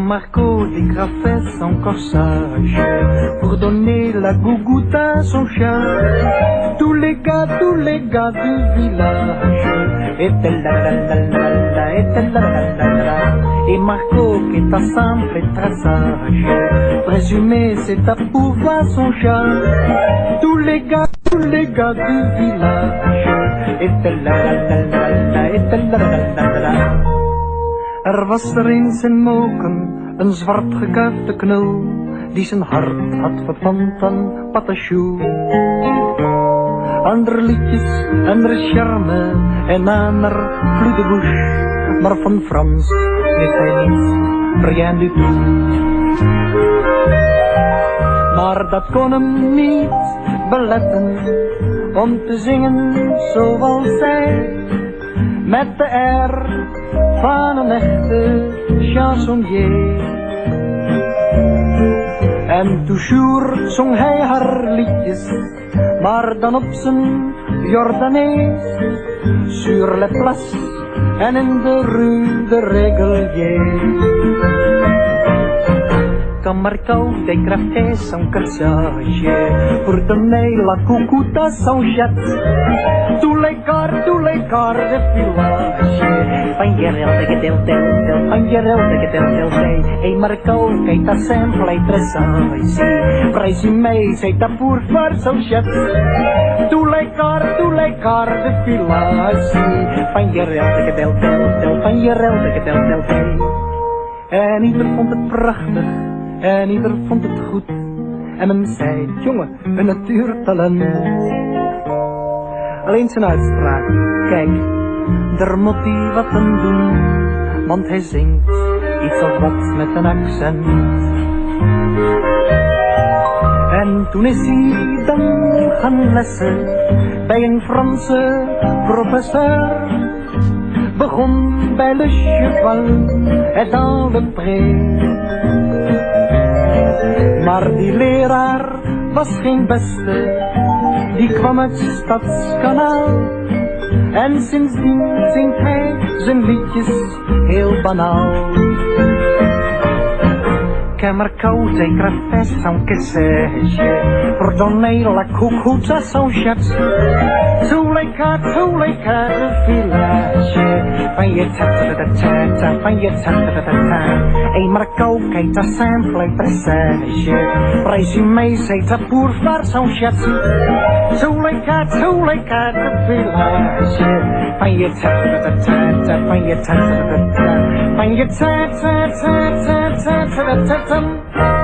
Marco dégrafait son corsage pour donner la gougoute à son chat. Tous les gars du village étaient là, étaient là. Et Marco, qui est simple et très sage, présumé c'est à pouvoir son chat. Tous les gars du village étaient là, étaient là. Er was er eens in Moken, een zwart gekuifde knul, die zijn hart had verpand aan Patachou. Ander liedjes, ander charme en ander plus de bouche, maar van Frans weet hij niets, rien du tout. Maar dat kon hem niet beletten om te zingen zoals zij, met de air van een echte chansonnier. En toujours zong hij haar liedjes, maar dan op zijn Jordanees, sur les places en in de rue de Régalier. Quand Marco dégrafait son corsage pour donner la coucoute à son chat. Tous les corps de village Pangerel de gedel. Et Marco qui est simple et très sage, présumé c'est à pour faire son chat. Tous les corps de village Pangerel de gedel. En ieder vond het prachtig en ieder vond het goed. En men zei, jongen, een natuurtalent. Alleen zijn uitspraak, kijk, daar moet hij wat aan doen. Want hij zingt iets of wat met een accent. En toen is hij dan gaan lessen bij een Franse professeur. Begon bij le cheval et dans le pré. Maar die leraar was geen beste, die kwam uit Stadskanaal. En sindsdien zingt hij zijn liedjes heel banaal. Que Marco dégrafait son cassage pour donner la coucoute à son chat. Tous les cas de village van je ta-ta-ta-ta-ta, van je ta-ta-ta-ta. Et Marco qui est simple et très sage, présumé c'est à pour faire son chat. Tous les cas de village van je ta-ta-ta-ta-ta, van je ta-ta-ta-ta, van je ta-ta-ta-ta-ta-ta-ta.